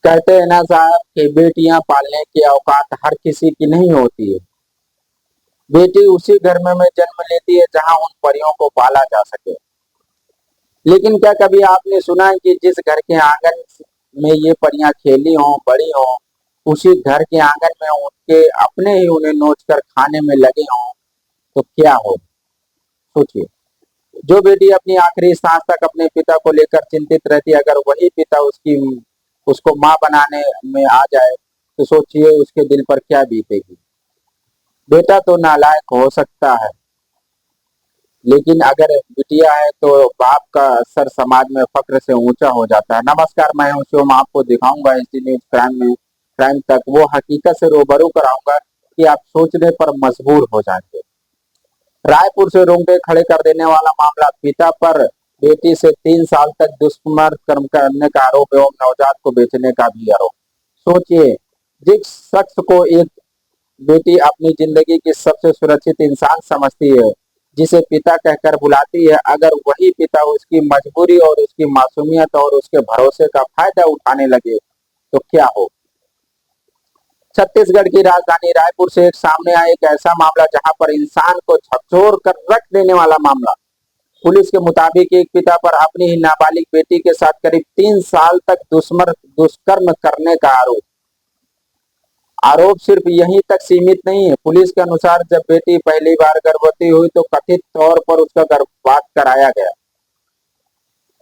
कहते हैं ना साहब कि बेटियां पालने की औकात हर किसी की नहीं होती है। बेटी उसी घर में जन्म लेती है जहां उन परियों को पाला जा सके। लेकिन क्या कभी आपने सुना है कि जिस घर के आंगन में ये परियां खेली हों, बड़ी हों, उसी घर के आंगन में उनके अपने ही उन्हें नोच कर खाने में लगे हों, तो क्या हो? सोचिए। जो बेटी अपनी आखिरी सांस तक अपने पिता को लेकर चिंतित रहती है, अगर वही पिता उसको माँ बनाने में आ जाए, तो सोचिए उसके दिल पर क्या बीतेगी। बेटा तो नालायक हो सकता है, लेकिन अगर बिटिया है तो बाप का सर समाज में फक्र से ऊंचा हो जाता है। नमस्कार, मैं हूं शिवम, आपको दिखाऊंगा इसी न्यूज क्राइम तक वो हकीकत से रूबरू कराऊंगा कि आप सोचने पर मजबूर हो जाएंगे। रायपुर से रोंगटे खड़े कर देने वाला मामला, पिता पर बेटी से 3 साल तक दुष्कर्म कर्म करने का आरोप एवं नवजात को बेचने का भी आरोप। सोचिए, जिस शख्स को एक बेटी अपनी जिंदगी की सबसे सुरक्षित इंसान समझती है, जिसे पिता कहकर बुलाती है, अगर वही पिता उसकी मजबूरी और उसकी मासूमियत और उसके भरोसे का फायदा उठाने लगे, तो क्या हो? छत्तीसगढ़ की राजधानी रायपुर से एक सामने आया एक ऐसा मामला जहां पर इंसान को झकझोर कर रख देने वाला मामला। पुलिस के मुताबिक एक पिता पर अपनी ही नाबालिग बेटी के साथ करीब 3 साल तक दुष्कर्म करने का आरोप। आरोप सिर्फ यहीं तक सीमित नहीं है। पुलिस के अनुसार जब बेटी पहली बार गर्भवती हुई तो कथित तौर पर उसका गर्भपात कराया गया।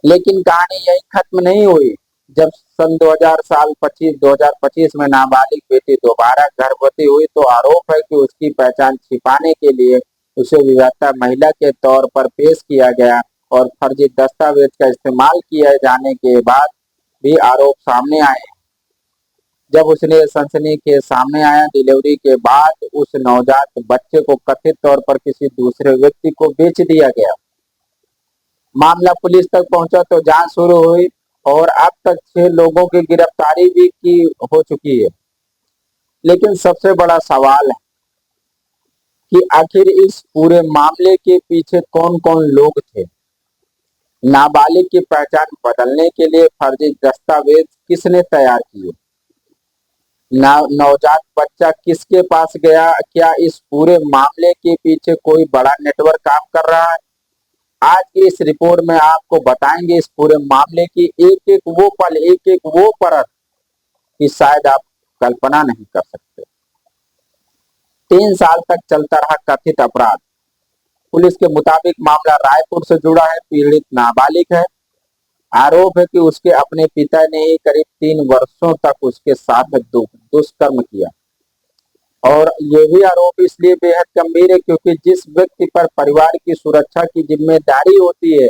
लेकिन कहानी यही खत्म नहीं हुई। जब सन 2025 में नाबालिग बेटी दोबारा गर्भवती हुई तो आरोप है कि उसकी पहचान छिपाने के लिए उसे विवाहिता महिला के तौर पर पेश किया गया और फर्जी दस्तावेज का इस्तेमाल किए जाने के बाद भी आरोप सामने आए। जब उसने सनसनी के सामने आया, डिलीवरी के बाद उस नवजात बच्चे को कथित तौर पर किसी दूसरे व्यक्ति को बेच दिया गया। मामला पुलिस तक पहुंचा तो जांच शुरू हुई और अब तक 6 लोगों की गिरफ्तारी भी की हो चुकी है। लेकिन सबसे बड़ा सवाल है कि आखिर इस पूरे मामले के पीछे कौन कौन लोग थे? नाबालिग की पहचान बदलने के लिए फर्जी दस्तावेज किसने तैयार किए? नवजात बच्चा किसके पास गया? क्या इस पूरे मामले के पीछे कोई बड़ा नेटवर्क काम कर रहा है? आज की इस रिपोर्ट में आपको बताएंगे इस पूरे मामले की एक एक वो पल, एक एक वो परत कि शायद आप कल्पना नहीं कर सकते। 3 साल तक चलता रहा कथित अपराध। पुलिस के मुताबिक मामला रायपुर से जुड़ा है। पीड़ित नाबालिग है। आरोप है कि उसके अपने पिता ने ही करीब 3 वर्षों तक उसके साथ दुष्कर्म किया। और ये भी आरोप इसलिए बेहद गंभीर है क्योंकि जिस व्यक्ति पर परिवार की सुरक्षा की जिम्मेदारी होती है,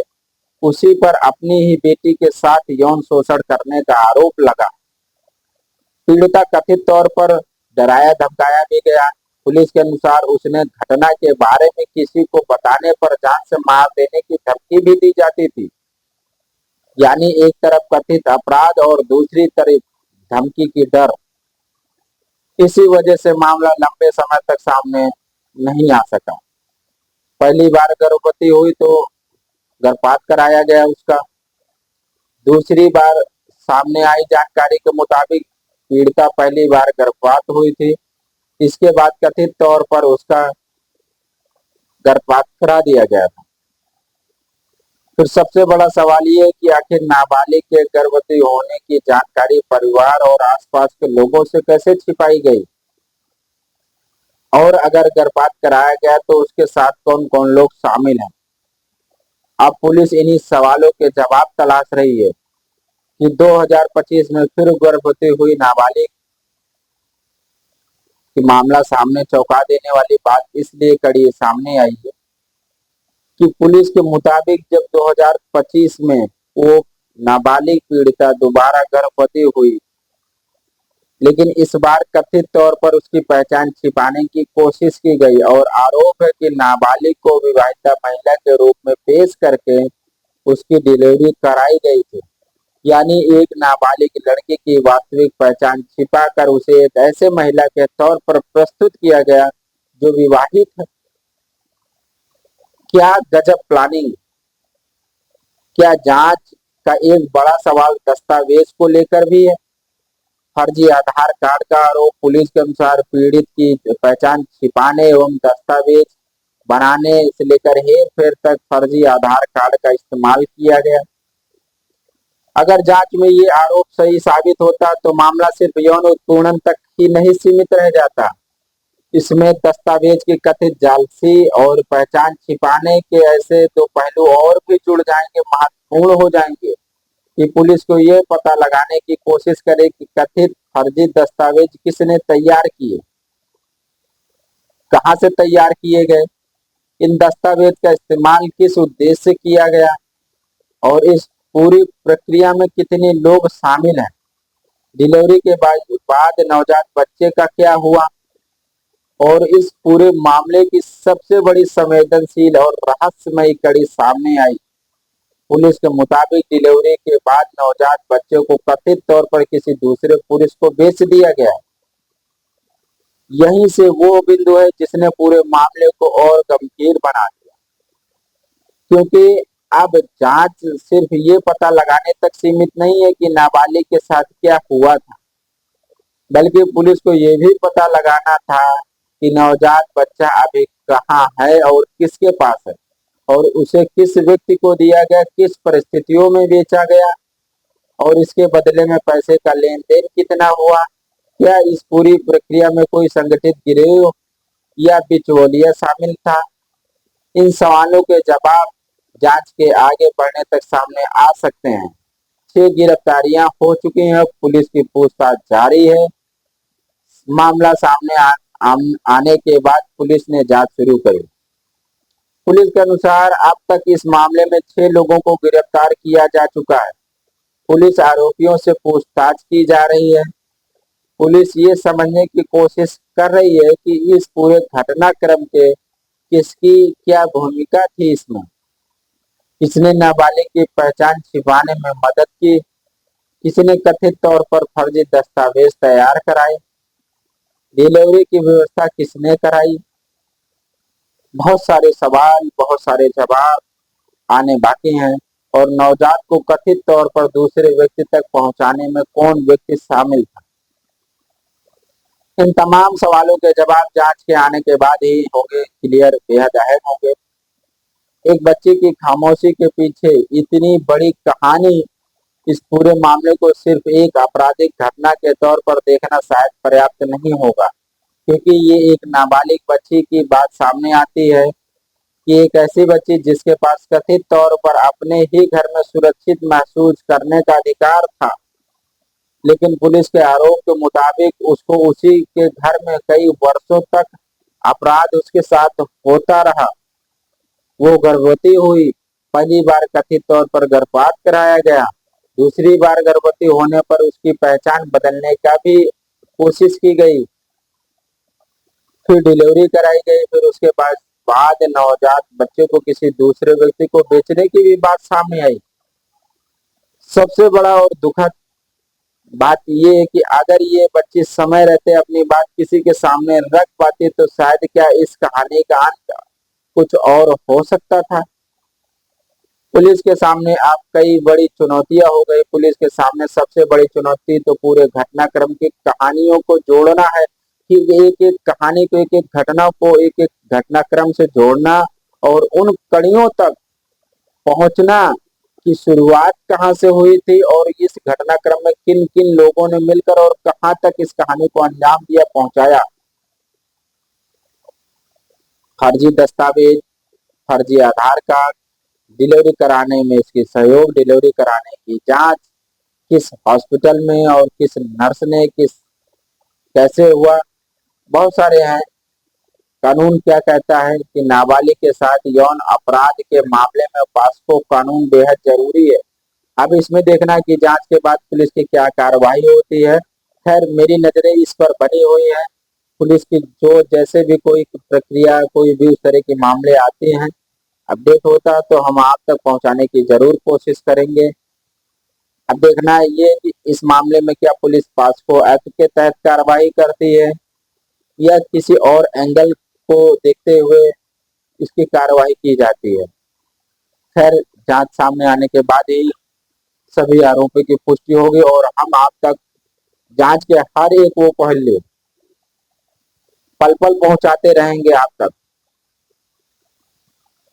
उसी पर अपनी ही बेटी के साथ यौन शोषण करने का आरोप लगा। पीड़िता कथित तौर पर डराया धमकाया भी गया। पुलिस के अनुसार उसने घटना के बारे में किसी को बताने पर जान से मार देने की धमकी भी दी जाती थी। यानी एक तरफ कथित अपराध और दूसरी तरफ धमकी की डर। इसी वजह से मामला लंबे समय तक सामने नहीं आ सका। पहली बार गर्भवती हुई तो गर्भपात कराया गया उसका। दूसरी बार सामने आई जानकारी के मुताबिक पीड़िता पहली बार गर्भपात हुई थी। इसके बाद कथित तौर पर उसका गर्भपात करा दिया गया था। फिर सबसे बड़ा सवाल ये है कि आखिर नाबालिग के गर्भवती होने की जानकारी परिवार और आसपास के लोगों से कैसे छिपाई गई? और अगर गर्भपात कराया गया तो उसके साथ कौन कौन लोग शामिल हैं? अब पुलिस इन्हीं सवालों के जवाब तलाश रही है कि 2025 में फिर गर्भवती हुई नाबालिग की मामला सामने चौंका देने वाली बात इसलिए कड़ी सामने आई है कि पुलिस के मुताबिक जब 2025 में वो नाबालिग पीड़िता दोबारा गर्भवती हुई, लेकिन इस बार कथित तौर पर उसकी पहचान छिपाने की कोशिश की गई और आरोप है कि नाबालिग को विवाहिता महिला के रूप में पेश करके उसकी डिलीवरी कराई गई थी। यानी एक नाबालिग लड़की की वास्तविक पहचान छिपाकर उसे एक ऐसे महिला के तौर पर प्रस्तुत किया गया जो विवाहित है। क्या गजब प्लानिंग! क्या जांच का एक बड़ा सवाल दस्तावेज को लेकर भी है। फर्जी आधार कार्ड का आरोप। पुलिस के अनुसार पीड़ित की पहचान छिपाने एवं दस्तावेज बनाने से लेकर हेर फेर तक फर्जी आधार कार्ड का इस्तेमाल किया गया। अगर जांच में ये आरोप सही साबित होता तो मामला सिर्फ यौन उत्पीड़न तक ही नहीं सीमित रह जाता। इसमें दस्तावेज की कथित जालसी और पहचान छिपाने के ऐसे दो पहलू और भी जुड़ जाएंगे, महत्वपूर्ण हो जाएंगे कि पुलिस को यह पता लगाने की कोशिश करे कि कथित फर्जी दस्तावेज किसने तैयार किए, कहां से तैयार किए गए, इन दस्तावेज का इस्तेमाल किस उद्देश्य से किया गया और इस पूरी प्रक्रिया में कितने लोग शामिल हैं। डिलीवरी के बाद नवजात बच्चे का क्या हुआ और इस पूरे मामले की सबसे बड़ी संवेदनशील और रहस्यमयी कड़ी सामने आई। पुलिस के मुताबिक डिलीवरी के बाद नवजात बच्चे को कथित तौर पर किसी दूसरे पुरुष को बेच दिया गया। यहीं से वो बिंदु है जिसने पूरे मामले को और गंभीर बना दिया, क्योंकि अब जांच सिर्फ ये पता लगाने तक सीमित नहीं है कि नाबालिग के साथ क्या हुआ था, बल्कि पुलिस को ये भी पता लगाना था कि नवजात बच्चा अभी कहाँ है और किसके पास है और उसे किस व्यक्ति को दिया गया, किस परिस्थितियों में बेचा गया और इसके बदले में पैसे का लेन देन कितना हुआ। क्या इस पूरी प्रक्रिया में कोई संगठित गिरोह या बिचौलिया शामिल था। इन सवालों के जवाब जांच के आगे बढ़ने तक सामने आ सकते हैं। 6 गिरफ्तारियां हो चुकी हैं, पुलिस की पूछताछ जारी है। मामला सामने आने के बाद पुलिस ने जांच शुरू करी। पुलिस के अनुसार अब तक इस मामले में 6 लोगों को गिरफ्तार किया जा चुका है। पुलिस आरोपियों से पूछताछ की जा रही है। पुलिस ये समझने की कोशिश कर रही है कि इस पूरे घटनाक्रम के किसकी क्या भूमिका थी इसमें। किसने नाबालिग की पहचान छिपाने में मदद की, किसने कथित तौर पर फर्जी दस्तावेज तैयार कराए, डिलीवरी की व्यवस्था किसने कराई। बहुत सारे सवाल, बहुत सारे जवाब आने बाकी हैं और नवजात को कथित तौर पर दूसरे व्यक्ति तक पहुंचाने में कौन व्यक्ति शामिल था। इन तमाम सवालों के जवाब जांच के आने के बाद ही होंगे क्लियर, बेहद अहम होंगे। एक बच्चे की खामोशी के पीछे इतनी बड़ी कहानी, इस पूरे मामले को सिर्फ एक आपराधिक घटना के तौर पर देखना शायद पर्याप्त नहीं होगा, क्योंकि ये एक नाबालिग बच्ची की बात सामने आती है कि एक ऐसी बच्ची जिसके पास कथित तौर पर अपने ही घर में सुरक्षित महसूस करने का अधिकार था, लेकिन पुलिस के आरोप के मुताबिक उसको उसी के घर में कई वर्षों तक अपराध उसके साथ होता रहा। वो गर्भवती हुई, पहली बार कथित तौर पर गर्भपात कराया गया, दूसरी बार गर्भवती होने पर उसकी पहचान बदलने का भी कोशिश की गई, फिर डिलीवरी कराई गई, फिर उसके बाद नवजात बच्चे को किसी दूसरे व्यक्ति को बेचने की भी बात सामने आई। सबसे बड़ा और दुखद बात यह है कि अगर ये बच्ची समय रहते अपनी बात किसी के सामने रख पाती तो शायद क्या इस कहानी का अंत कुछ और हो सकता था। पुलिस के सामने अब कई बड़ी चुनौतियां हो गई। पुलिस के सामने सबसे बड़ी चुनौती तो पूरे घटनाक्रम की कहानियों को जोड़ना है, कि एक एक कहानी को, एक एक घटना को एक एक घटनाक्रम से जोड़ना और उन कड़ियों तक पहुंचना की शुरुआत कहां से हुई थी और इस घटनाक्रम में किन किन लोगों ने मिलकर और कहां तक इस कहानी को अंजाम दिया, पहुंचाया। फर्जी दस्तावेज, फर्जी आधार कार्ड, डिलीवरी कराने में इसकी सहयोग, डिलीवरी कराने की जांच, किस हॉस्पिटल में और किस नर्स ने, किस कैसे हुआ, बहुत सारे हैं। कानून क्या कहता है कि नाबालिग के साथ यौन अपराध के मामले में पॉस्को कानून बेहद जरूरी है। अब इसमें देखना कि जांच के बाद पुलिस की क्या कार्रवाई होती है। खैर, मेरी नजरें इस पर बनी हुई हैं। पुलिस की जो जैसे भी कोई प्रक्रिया, कोई भी उस तरह के मामले आते हैं, अपडेट होता है तो हम आप तक पहुंचाने की जरूर कोशिश करेंगे। अब देखना है ये कि इस मामले में क्या पुलिस पॉस्को एक्ट के तहत कार्रवाई करती है या किसी और एंगल को देखते हुए इसकी कार्रवाई की जाती है। खैर, जांच सामने आने के बाद ही सभी आरोपी की पुष्टि होगी और हम आप तक जांच के हर एक वो पहलू पल पल पहुंचाते रहेंगे आप तक।